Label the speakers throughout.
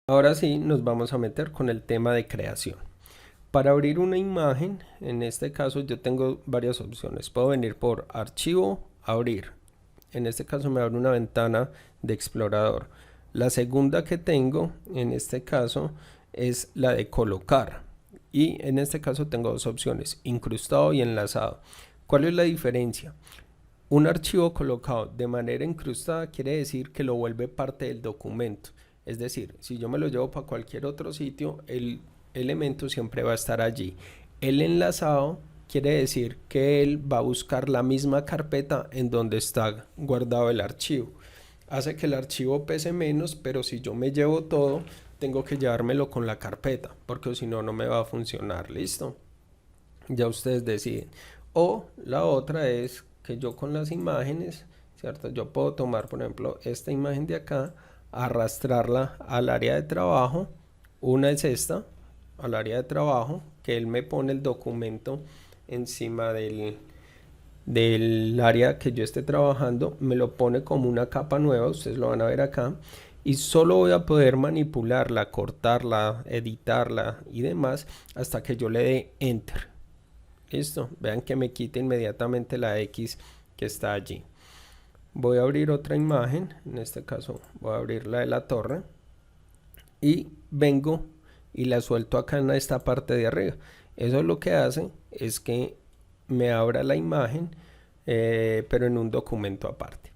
Speaker 1: Ahora sí nos vamos a meter con el tema de creación. Para abrir una imagen, en este caso yo tengo varias opciones. Puedo venir por archivo, abrir. En este caso me abre una ventana de explorador. La segunda que tengo, en este caso, es la de colocar. Y en este caso tengo dos opciones, incrustado y enlazado. ¿Cuál es la diferencia? Un archivo colocado de manera incrustada quiere decir que lo vuelve parte del documento. Es decir, si yo me lo llevo para cualquier otro sitio, el elemento siempre va a estar allí. El enlazado quiere decir que él va a buscar la misma carpeta en donde está guardado el archivo. Hace que el archivo pese menos, pero si yo me llevo todo, tengo que llevármelo con la carpeta, porque si no, no me va a funcionar. ¿Listo? Ya ustedes deciden. O la otra es que yo con las imágenes, ¿cierto? Yo puedo tomar, por ejemplo, esta imagen de acá, arrastrarla al área de trabajo. Una es esta, al área de trabajo, que él me pone el documento encima del área que yo esté trabajando, me lo pone como una capa nueva, ustedes lo van a ver acá, y solo voy a poder manipularla, cortarla, editarla y demás hasta que yo le dé enter. Listo, vean que me quita inmediatamente la X que está allí. Voy a abrir otra imagen, en este caso voy a abrir la de la torre y vengo y la suelto acá en esta parte de arriba. Eso lo que hace es que me abra la imagen, pero en un documento aparte.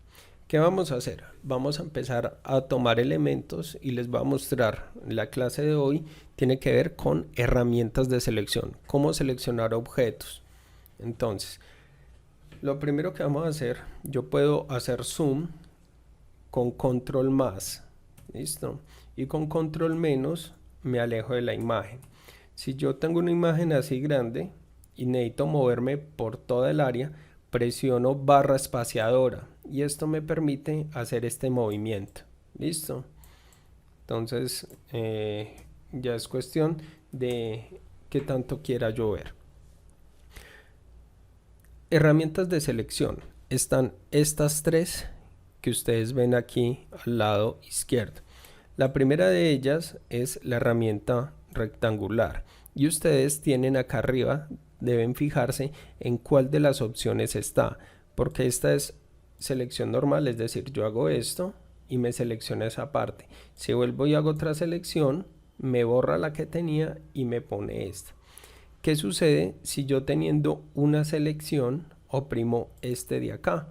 Speaker 1: ¿Qué vamos a hacer? Vamos a empezar a tomar elementos y les voy a mostrar. La clase de hoy tiene que ver con herramientas de selección, cómo seleccionar objetos. Entonces, lo primero que vamos a hacer, yo puedo hacer zoom con control más, listo, y con control menos me alejo de la imagen. Si yo tengo una imagen así grande y necesito moverme por toda el área, presiono barra espaciadora y esto me permite hacer este movimiento. Listo. Entonces ya es cuestión de qué tanto quiera yo ver. Herramientas de selección. Están estas tres que ustedes ven aquí al lado izquierdo. La primera de ellas es la herramienta rectangular y ustedes tienen acá arriba, deben fijarse en cuál de las opciones está, porque esta es selección normal, es decir, yo hago esto y me selecciona esa parte. Si vuelvo y hago otra selección, me borra la que tenía y me pone esta. ¿Qué sucede si yo teniendo una selección oprimo este de acá?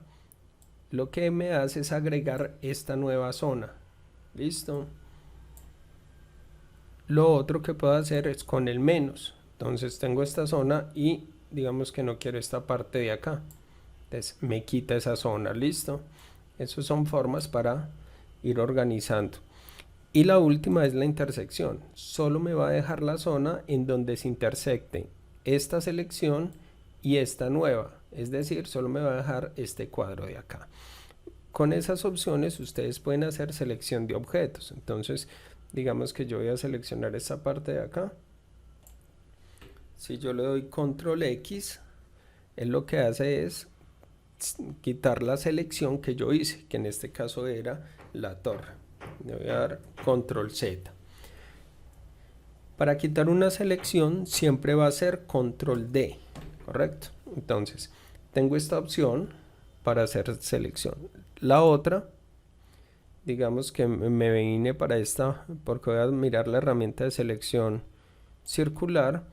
Speaker 1: Lo que me hace es agregar esta nueva zona. ¿Listo? Lo otro que puedo hacer es con el menos. Entonces tengo esta zona y digamos que no quiero esta parte de acá. Entonces me quita esa zona. ¿Listo? Esas son formas para ir organizando. Y la última es la intersección. Solo me va a dejar la zona en donde se intersecte esta selección y esta nueva. Es decir, solo me va a dejar este cuadro de acá. Con esas opciones ustedes pueden hacer selección de objetos. Entonces, digamos que yo voy a seleccionar esta parte de acá. Si yo le doy control X, él lo que hace es quitar la selección que yo hice, que en este caso era la torre. Le voy a dar control Z. Para quitar una selección siempre va a ser control D, ¿correcto? Entonces, tengo esta opción para hacer selección. La otra, digamos que me vine para esta, porque voy a mirar la herramienta de selección circular.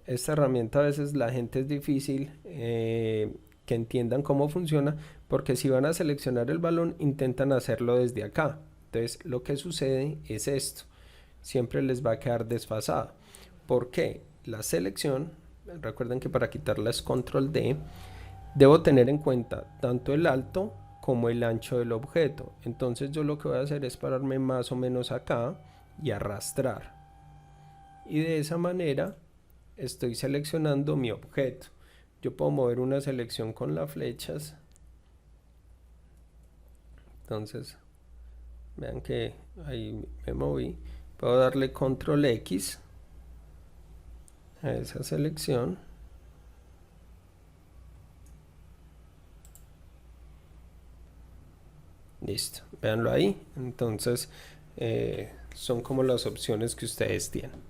Speaker 1: Esta herramienta a veces la gente es difícil que entiendan cómo funciona, porque si van a seleccionar el balón intentan hacerlo desde acá. Entonces lo que sucede es esto, siempre les va a quedar desfasado. ¿Por qué? La selección, recuerden que para quitarla es control D, debo tener en cuenta tanto el alto como el ancho del objeto. Entonces yo lo que voy a hacer es pararme más o menos acá y arrastrar. Y de esa manera estoy seleccionando mi objeto. Yo puedo mover una selección con las flechas. Entonces, vean que ahí me moví. Puedo darle control X a esa selección. Listo, véanlo ahí. Entonces son como las opciones que ustedes tienen.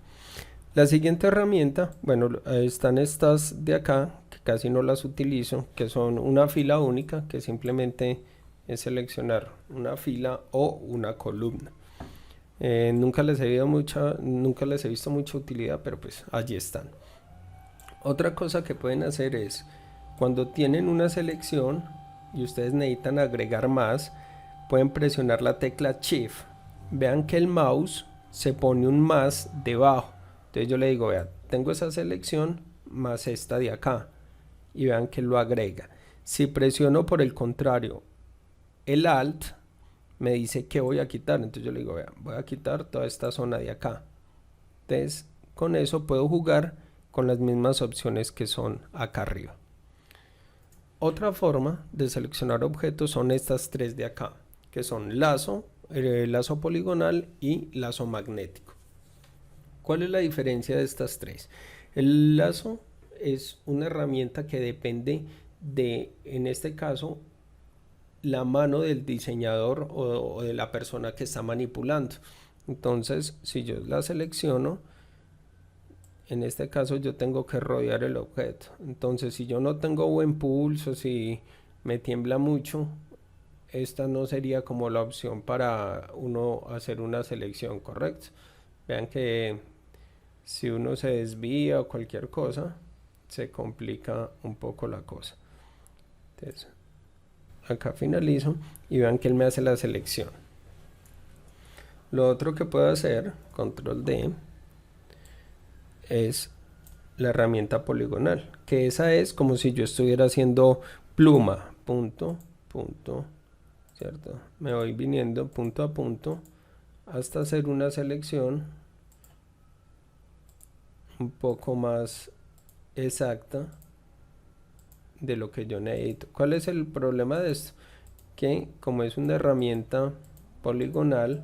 Speaker 1: La siguiente herramienta, bueno, están estas de acá, que casi no las utilizo, que son una fila única, que simplemente es seleccionar una fila o una columna. Nunca les he visto mucha utilidad, pero pues allí están. Otra cosa que pueden hacer es, cuando tienen una selección y ustedes necesitan agregar más, pueden presionar la tecla Shift. Vean que el mouse se pone un más debajo. Entonces yo le digo, vean, tengo esa selección más esta de acá. Y vean que lo agrega. Si presiono por el contrario el Alt, me dice que voy a quitar. Entonces yo le digo, vean, voy a quitar toda esta zona de acá. Entonces con eso puedo jugar con las mismas opciones que son acá arriba. Otra forma de seleccionar objetos son estas tres de acá, que son lazo, lazo poligonal y lazo magnético. ¿Cuál es la diferencia de estas tres? El lazo es una herramienta que depende de, en este caso, la mano del diseñador o de la persona que está manipulando. Entonces, si yo la selecciono, en este caso yo tengo que rodear el objeto. Entonces, si yo no tengo buen pulso, si me tiembla mucho, esta no sería como la opción para uno hacer una selección, ¿correcto? Vean que si uno se desvía o cualquier cosa, se complica un poco la cosa. Entonces, acá finalizo y vean que él me hace la selección. Lo otro que puedo hacer, control D, es la herramienta poligonal, que esa es como si yo estuviera haciendo pluma, punto, punto, ¿cierto? Me voy viniendo punto a punto hasta hacer una selección un poco más exacta de lo que yo necesito. ¿Cuál es el problema de esto? Que como es una herramienta poligonal,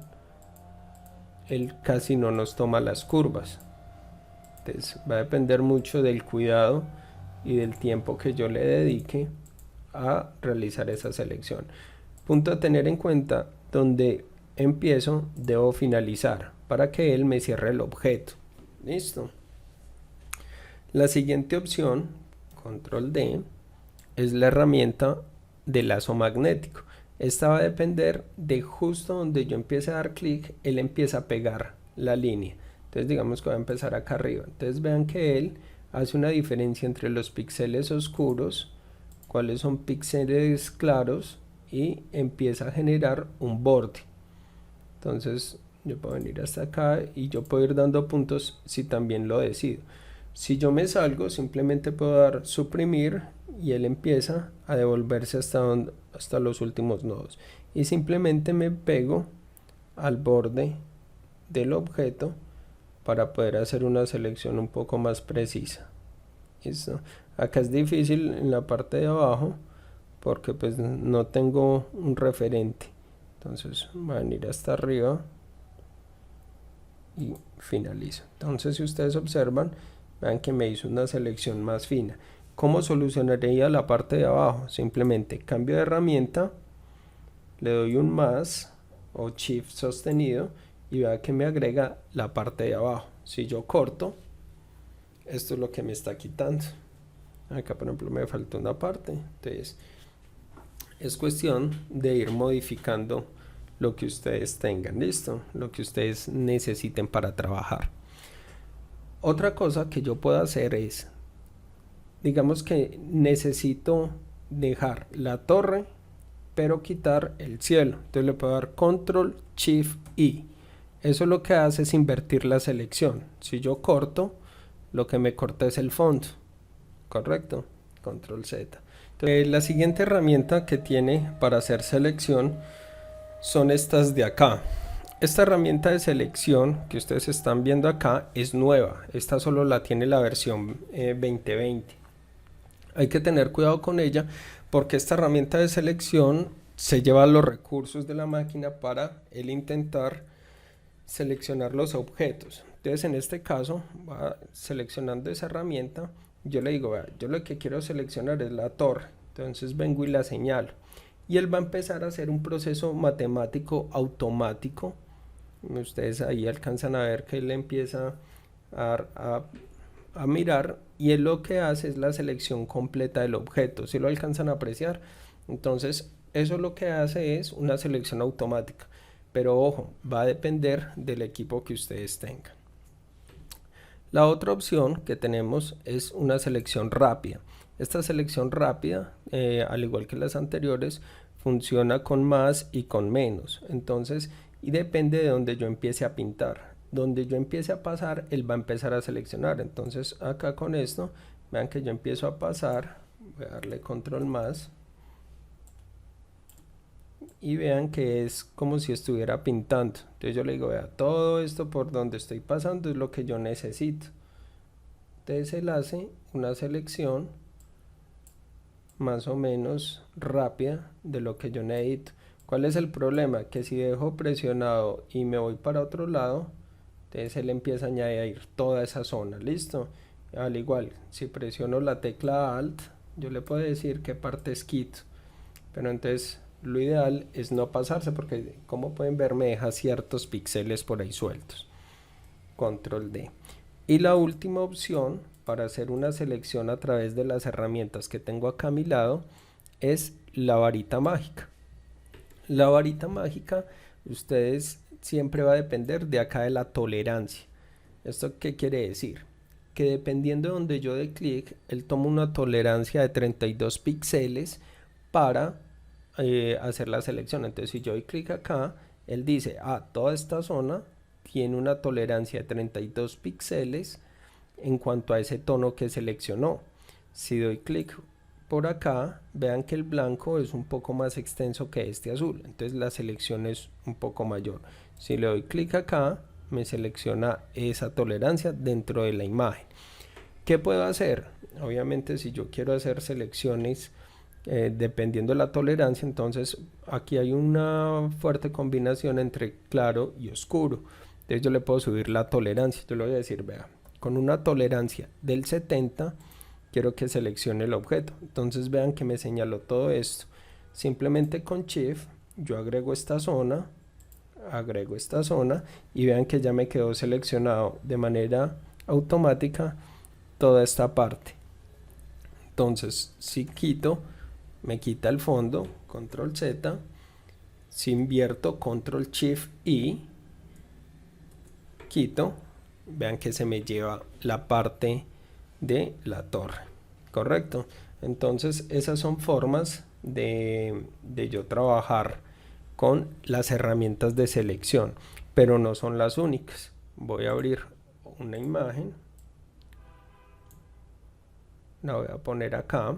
Speaker 1: él casi no nos toma las curvas. Entonces va a depender mucho del cuidado y del tiempo que yo le dedique a realizar esa selección. Punto a tener en cuenta, donde empiezo debo finalizar para que él me cierre el objeto. Listo. La siguiente opción, control D, es la herramienta de lazo magnético. Esta va a depender de justo donde yo empiece a dar clic, él empieza a pegar la línea. Entonces digamos que voy a empezar acá arriba. Entonces vean que él hace una diferencia entre los píxeles oscuros, cuáles son píxeles claros, y empieza a generar un borde. Entonces yo puedo venir hasta acá y yo puedo ir dando puntos si también lo decido. Si yo me salgo, simplemente puedo dar suprimir y él empieza a devolverse hasta los últimos nodos. Y simplemente me pego al borde del objeto para poder hacer una selección un poco más precisa. ¿Listo? Acá es difícil en la parte de abajo porque pues no tengo un referente. Entonces voy a venir hasta arriba y finalizo. Entonces si ustedes observan, vean que me hizo una selección más fina. ¿Cómo solucionaría la parte de abajo? Simplemente cambio de herramienta, le doy un más o shift sostenido y vea que me agrega la parte de abajo. Si yo corto, esto es lo que me está quitando. Acá por ejemplo me faltó una parte. Entonces es cuestión de ir modificando lo que ustedes tengan, listo, lo que ustedes necesiten para trabajar. Otra cosa que yo puedo hacer es, digamos que necesito dejar la torre pero quitar el cielo. Entonces le puedo dar control shift I. Eso lo que hace es invertir la selección. Si yo corto, lo que me corta es el fondo, correcto, control Z. Entonces, la siguiente herramienta que tiene para hacer selección son estas de acá. Esta herramienta de selección que ustedes están viendo acá es nueva. Esta solo la tiene la versión 2020. Hay que tener cuidado con ella porque esta herramienta de selección se lleva los recursos de la máquina para el intentar seleccionar los objetos. Entonces en este caso va seleccionando esa herramienta. Yo le digo, vea, yo lo que quiero seleccionar es la torre. Entonces vengo y la señalo. Y él va a empezar a hacer un proceso matemático automático Ustedes ahí alcanzan a ver que él empieza a mirar y él lo que hace es la selección completa del objeto. Si lo alcanzan a apreciar, entonces eso lo que hace es una selección automática. Pero ojo, va a depender del equipo que ustedes tengan. La otra opción que tenemos es una selección rápida. Esta selección rápida, al igual que las anteriores, funciona con más y con menos. Entonces, y depende de donde yo empiece a pintar. Donde yo empiece a pasar, él va a empezar a seleccionar. Entonces, acá con esto, vean que yo empiezo a pasar. Voy a darle control más. Y vean que es como si estuviera pintando. Entonces yo le digo, vea, todo esto por donde estoy pasando es lo que yo necesito. Entonces él hace una selección más o menos rápida de lo que yo necesito. ¿Cuál es el problema? Que si dejo presionado y me voy para otro lado, entonces él empieza a añadir toda esa zona. ¿Listo? Al igual, si presiono la tecla Alt, yo le puedo decir qué partes quito. Pero entonces lo ideal es no pasarse porque, como pueden ver, me deja ciertos píxeles por ahí sueltos. Control D. Y la última opción para hacer una selección a través de las herramientas que tengo acá a mi lado es la varita mágica. La varita mágica, ustedes siempre va a depender de acá de la tolerancia. ¿Esto qué quiere decir? Que dependiendo de donde yo dé clic, él toma una tolerancia de 32 píxeles para hacer la selección. Entonces si yo doy clic acá, él dice, toda esta zona tiene una tolerancia de 32 píxeles en cuanto a ese tono que seleccionó. Si doy clic por acá, vean que el blanco es un poco más extenso que este azul, entonces la selección es un poco mayor. Si le doy clic acá, me selecciona esa tolerancia dentro de la imagen. ¿Qué puedo hacer? Obviamente si yo quiero hacer selecciones dependiendo de la tolerancia, entonces aquí hay una fuerte combinación entre claro y oscuro. Entonces yo le puedo subir la tolerancia. Yo le voy a decir, vea, con una tolerancia del 70 quiero que seleccione el objeto. Entonces vean que me señaló todo esto. Simplemente con Shift yo agrego esta zona y vean que ya me quedó seleccionado de manera automática toda esta parte. Entonces si quito, me quita el fondo, control Z. Si invierto, control Shift y quito, vean que se me lleva la parte de la torre, correcto. Entonces esas son formas de yo trabajar con las herramientas de selección, pero no son las únicas. Voy a abrir una imagen, la voy a poner acá,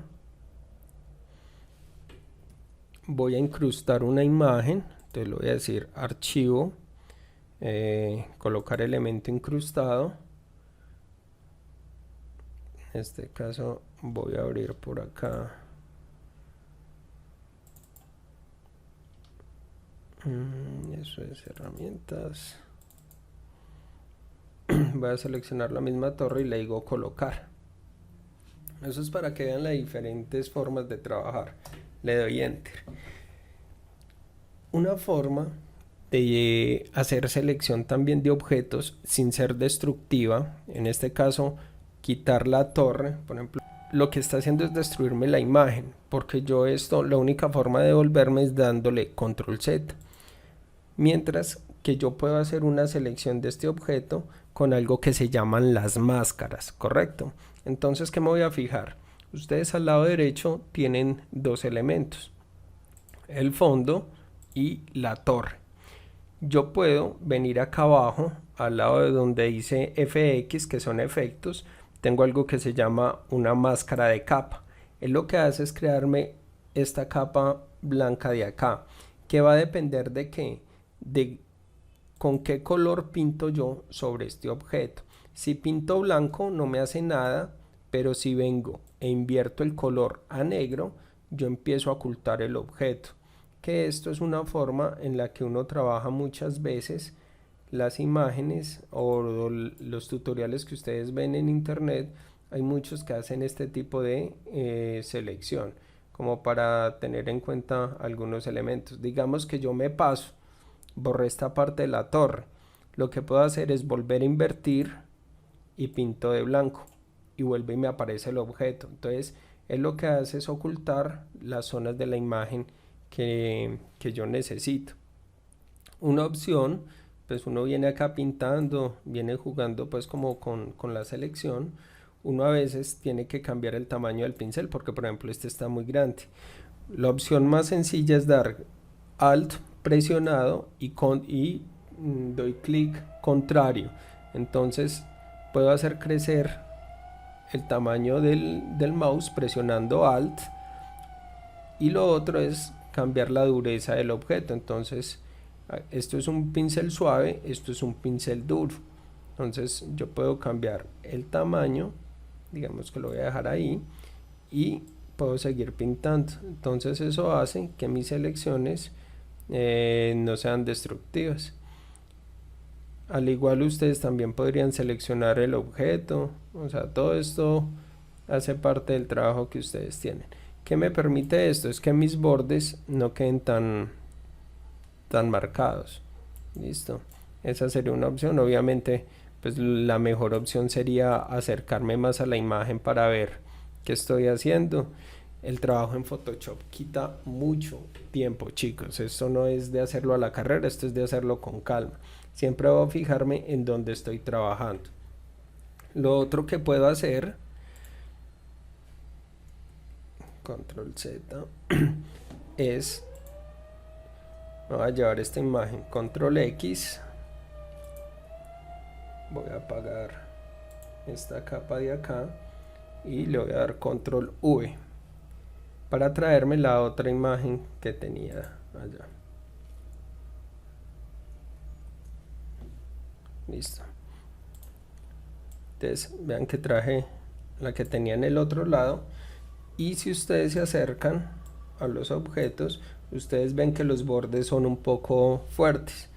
Speaker 1: voy a incrustar una imagen, entonces le voy a decir archivo, colocar elemento incrustado. En este caso voy a abrir por acá eso es herramientas. Voy a seleccionar la misma torre y le digo colocar. Eso es para que vean las diferentes formas de trabajar. Le doy enter. Una forma de hacer selección también de objetos sin ser destructiva, en este caso quitar la torre, por ejemplo, lo que está haciendo es destruirme la imagen, porque yo esto, la única forma de devolverme es dándole control Z, mientras que yo puedo hacer una selección de este objeto con algo que se llaman las máscaras, ¿correcto? Entonces, ¿qué me voy a fijar? Ustedes al lado derecho tienen dos elementos, el fondo y la torre. Yo puedo venir acá abajo, al lado de donde dice FX, que son efectos, tengo algo que se llama una máscara de capa. Él lo que hace es crearme esta capa blanca de acá, que va a depender de qué, de con qué color pinto yo sobre este objeto. Si pinto blanco no me hace nada, pero si vengo e invierto el color a negro, yo empiezo a ocultar el objeto. Que esto es una forma en la que uno trabaja muchas veces las imágenes o los tutoriales que ustedes ven en internet. Hay muchos que hacen este tipo de selección, como para tener en cuenta algunos elementos. Digamos que yo me paso, borré esta parte de la torre, lo que puedo hacer es volver a invertir y pinto de blanco y vuelve y me aparece el objeto. Entonces él lo que hace es ocultar las zonas de la imagen que yo necesito. Una opción, pues uno viene acá pintando, viene jugando pues como con la selección. Uno a veces tiene que cambiar el tamaño del pincel porque por ejemplo este está muy grande. La opción más sencilla es dar Alt presionado y doy clic contrario. Entonces puedo hacer crecer el tamaño del mouse presionando Alt, y lo otro es cambiar la dureza del objeto. Entonces esto es un pincel suave, esto es un pincel duro. Entonces yo puedo cambiar el tamaño, digamos que lo voy a dejar ahí, y puedo seguir pintando. Entonces eso hace que mis selecciones no sean destructivas. Al igual ustedes también podrían seleccionar el objeto, o sea, todo esto hace parte del trabajo que ustedes tienen. ¿Qué me permite esto? Es que mis bordes no queden tan marcados. Listo, esa sería una opción. Obviamente pues la mejor opción sería acercarme más a la imagen para ver qué estoy haciendo. El trabajo en Photoshop quita mucho tiempo, chicos. Esto no es de hacerlo a la carrera, esto es de hacerlo con calma. Siempre voy a fijarme en dónde estoy trabajando. Lo otro que puedo hacer, control Z, es, voy a llevar esta imagen, control X, voy a apagar esta capa de acá y le voy a dar control V para traerme la otra imagen que tenía allá. Listo. Entonces vean que traje la que tenía en el otro lado, y si ustedes se acercan a los objetos, ustedes ven que los bordes son un poco fuertes.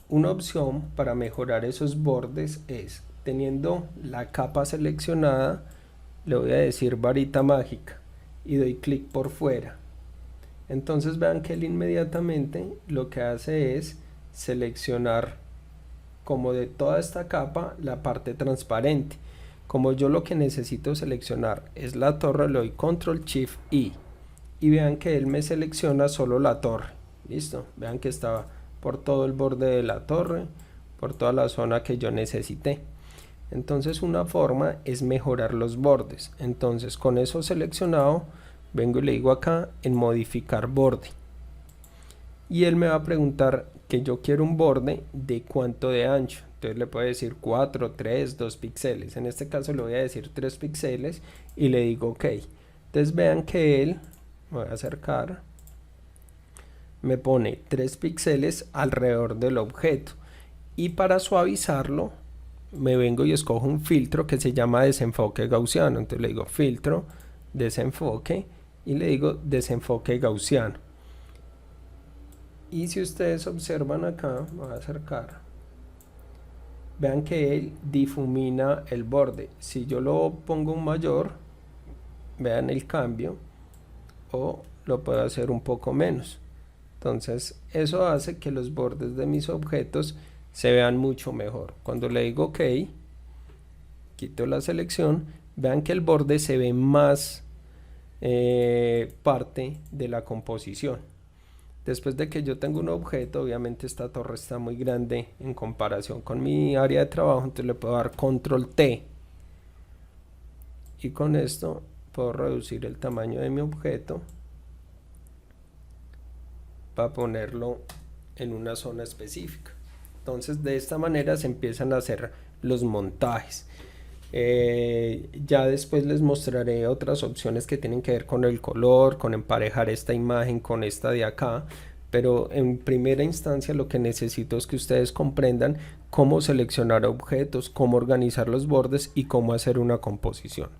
Speaker 1: Una opción para mejorar esos bordes es, teniendo la capa seleccionada, le voy a decir varita mágica y doy clic por fuera. Entonces vean que él inmediatamente lo que hace es seleccionar como de toda esta capa la parte transparente. Como yo lo que necesito seleccionar es la torre, le doy control shift I y vean que él me selecciona solo la torre. Listo, vean que estaba por todo el borde de la torre, por toda la zona que yo necesité. Entonces una forma es mejorar los bordes. Entonces con eso seleccionado, vengo y le digo acá en modificar borde, y él me va a preguntar que yo quiero un borde de cuánto de ancho. Entonces le puedo decir 4, 3, 2 píxeles. En este caso le voy a decir 3 píxeles y le digo OK. Entonces vean que él, voy a acercar, me pone 3 píxeles alrededor del objeto, y para suavizarlo me vengo y escojo un filtro que se llama desenfoque gaussiano. Entonces le digo filtro, desenfoque, y le digo desenfoque gaussiano. Y si ustedes observan acá, voy a acercar, vean que él difumina el borde. Si yo lo pongo un mayor, vean el cambio, o lo puedo hacer un poco menos. Entonces eso hace que los bordes de mis objetos se vean mucho mejor. Cuando le digo OK, quito la selección, vean que el borde se ve más parte de la composición. Después de que yo tengo un objeto, obviamente esta torre está muy grande en comparación con mi área de trabajo, entonces le puedo dar control T, y con esto puedo reducir el tamaño de mi objeto para ponerlo en una zona específica. Entonces de esta manera se empiezan a hacer los montajes. Ya después les mostraré otras opciones que tienen que ver con el color, con emparejar esta imagen con esta de acá, pero en primera instancia lo que necesito es que ustedes comprendan cómo seleccionar objetos, cómo organizar los bordes y cómo hacer una composición.